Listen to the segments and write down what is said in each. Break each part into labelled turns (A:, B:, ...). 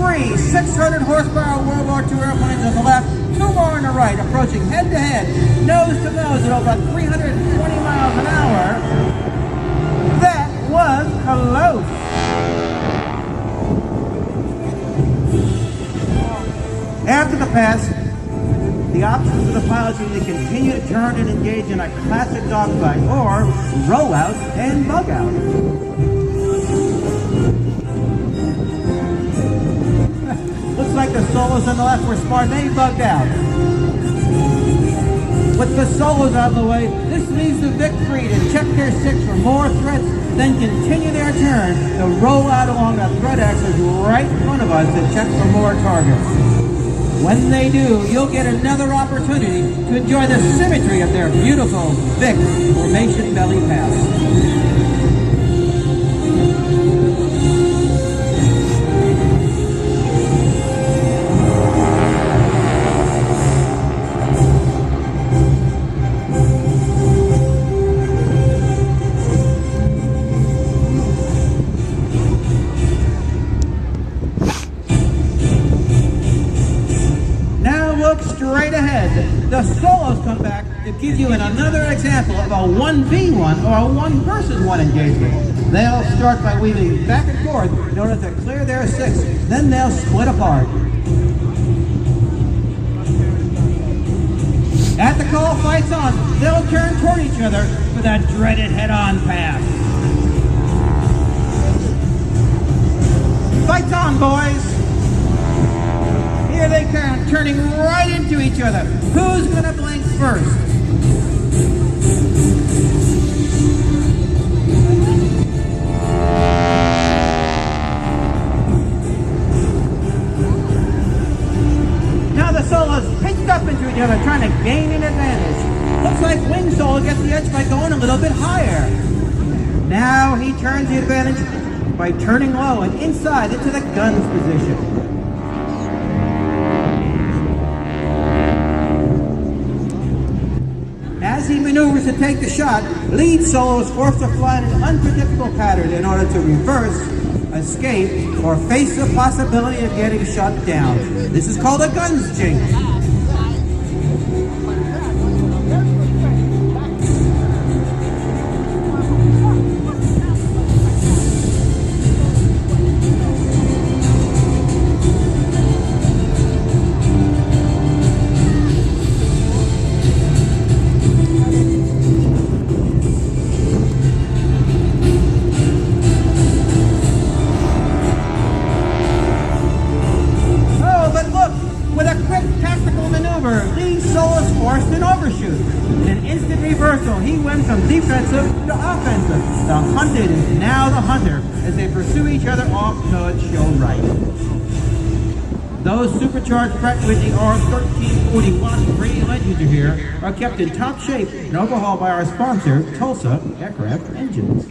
A: three 600 horsepower World War II airplanes on the left, two more on the right, approaching head to head, nose to nose at over 320 miles an hour. That was close. After the pass, the options for the pilots were to continue to turn and engage in a classic dogfight or roll out and bug out. Looks like the solos on the left were smart. They bugged out. With the solos out of the way, this leaves the Vic free to check their six for more threats, then continue their turn to roll out along the threat axis right in front of us to check for more targets. When they do, you'll get another opportunity to enjoy the symmetry of their beautiful Vic formation belly pass. Straight ahead, the solos come back to give you another example of a 1v1 or a 1 versus 1 engagement. They'll start by weaving back and forth in order to clear their six, then they'll split apart. At the call, fight's on, they'll turn toward each other for that dreaded head-on pass. Fight's on, boys! Here they come, turning right into each other. Who's going to blink first? Now the solos pinched up into each other, trying to gain an advantage. Looks like Wing Solo gets the edge by going a little bit higher. Now he turns the advantage by turning low and inside into the guns position. As he maneuvers to take the shot, lead solo is forced to fly in an unpredictable pattern in order to reverse, escape, or face the possibility of getting shot down. This is called a guns jinx. Forced an overshoot. In an instant reversal, he went from defensive to offensive. The hunted is now the hunter as they pursue each other off to show right. Those supercharged Pratt Whitney R1340 Wasp radial engines here are kept in top shape and overhauled by our sponsor, Tulsa Aircraft Engines.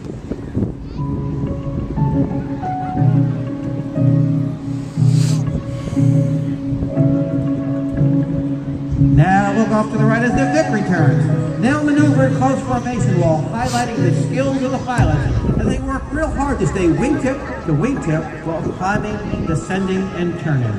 A: Now look off to the right as the Vic returns. They'll maneuver in close formation while highlighting the skills of the pilots as they work real hard to stay wingtip to wingtip while climbing, descending, and turning.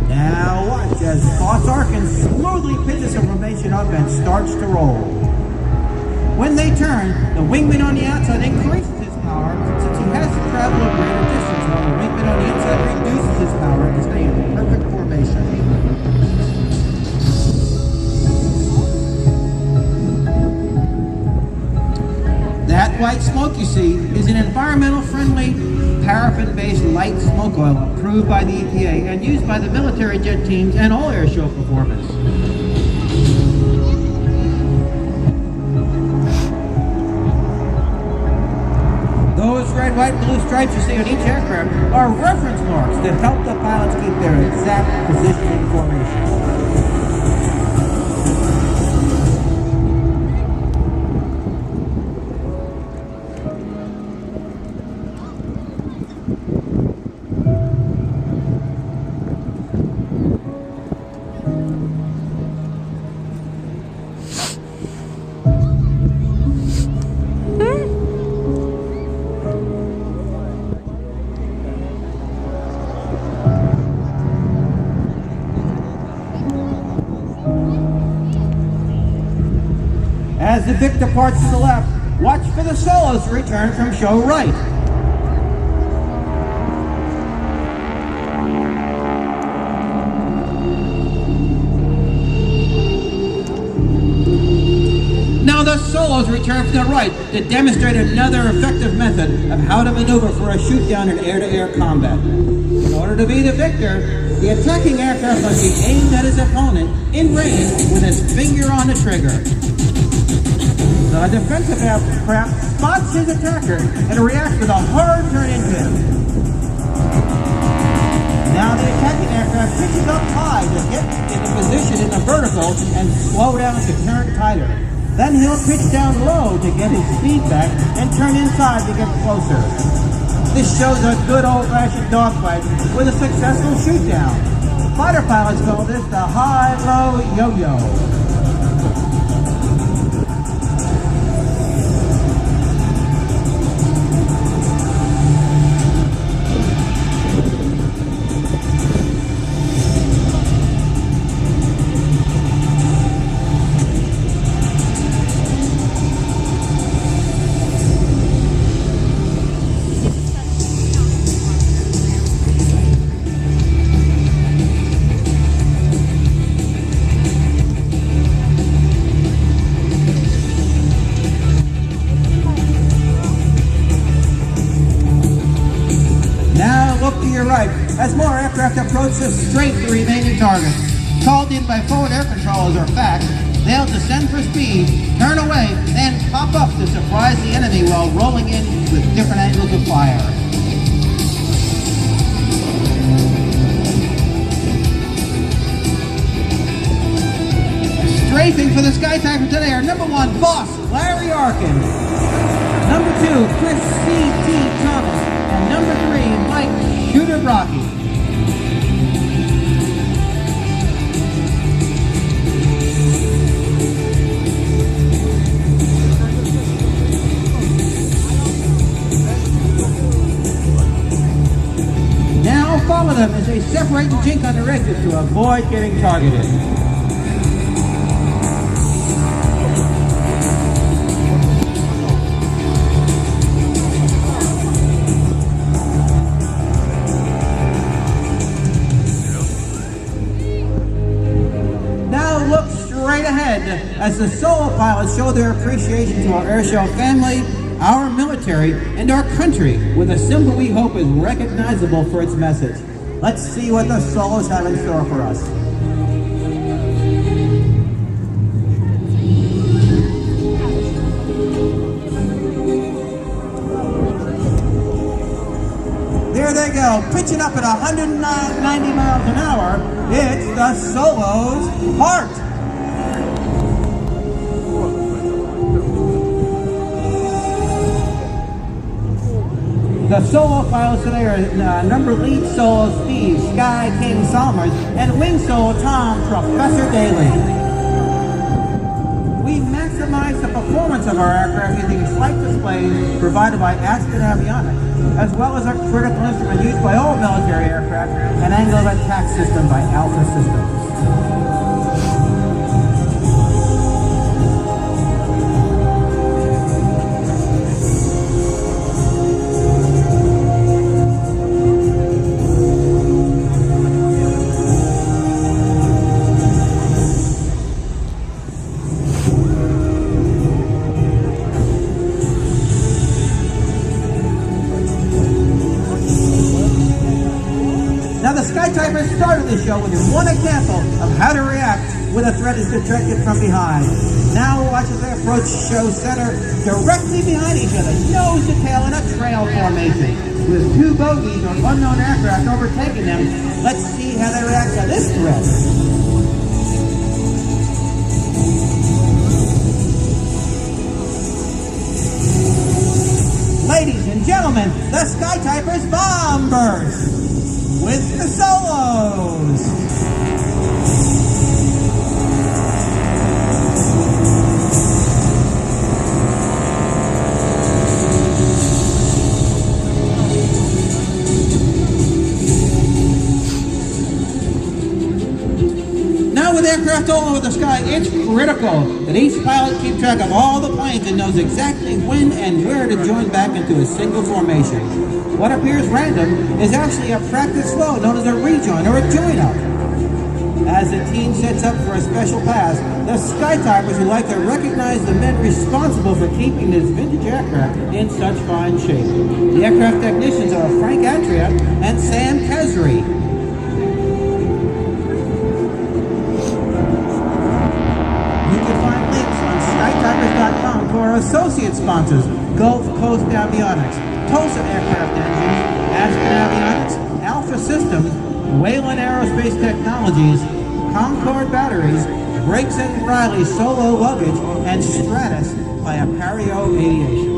A: Now watch as Boss Arkin smoothly pitches a formation up and starts to roll. When they turn, the wingman on the outside increases his power since he has to travel a greater distance while the wingman on the inside reduces his power to stay in perfect formation. That white smoke you see is an environmental-friendly, paraffin-based light smoke oil approved by the EPA and used by the military jet teams and all air show performers. Those red, white, and blue stripes you see on each aircraft are reference marks that help the pilots keep their exact positioning formation. As the Vic departs to the left, watch for the Solos to return from show right. Now the Solos return from the right to demonstrate another effective method of how to maneuver for a shoot-down in air-to-air combat. In order to be the victor, the attacking aircraft must be aimed at his opponent in range with his finger on the trigger. The defensive aircraft spots his attacker and reacts with a hard turn into him. Now the attacking aircraft pitches up high to get in a position in the vertical and slow down to turn tighter. Then he'll pitch down low to get his speed back and turn inside to get closer. This shows a good old-fashioned dogfight with a successful shoot-down. Fighter pilots call this the high-low yo-yo. Right, as more aircraft approach to straight the remaining targets. Called in by forward air controllers or FAC, they'll descend for speed, turn away, then pop up to surprise the enemy while rolling in with different angles of fire. Strafing for the Sky Typer today are number 1, Boss Larry Arkin, number 2, Chris C.T. Thomas, and number 3, Mike Shooter Brocky. Now follow them as they separate and jink on their exit to avoid getting targeted. As the solo pilots show their appreciation to our airshow family, our military, and our country with a symbol we hope is recognizable for its message. Let's see what the solos have in store for us. There they go, pitching up at 190 miles an hour. It's the Solos' heart. The solo pilots today are number lead solo Steve Sky King Salmers and wing solo Tom Professor Daly. We maximize the performance of our aircraft using flight displays provided by Aspen Avionics, as well as a critical instrument used by all military aircraft, an angle of attack system by Alpha Systems. Typers started the show with one example of how to react when a threat is detected from behind. Now we'll watch as they approach show center directly behind each other, nose to tail in a trail formation. With 2 bogies or unknown aircraft overtaking them, let's see how they react to this threat. Ladies and gentlemen, the Sky Typers bomb burst with the Solos. Now with aircraft aircraft all over the sky, it's critical that each pilot keep track of all the planes and knows exactly when and where to join back into a single formation. What appears random is actually a practice flow known as a rejoin or a join-up. As the team sets up for a special pass, the skytipers would like to recognize the men responsible for keeping this vintage aircraft in such fine shape. The aircraft technicians are Frank Atria and Sam Kesri. You can find links on skytipers.com for our associate sponsors, Gulf Coast Avionics, Tulsa Aircraft Engines, Aspen Avionics, Alpha Systems, Wayland Aerospace Technologies, Concord Batteries, Briggs & Riley Solo Luggage, and Stratus by Appario Aviation.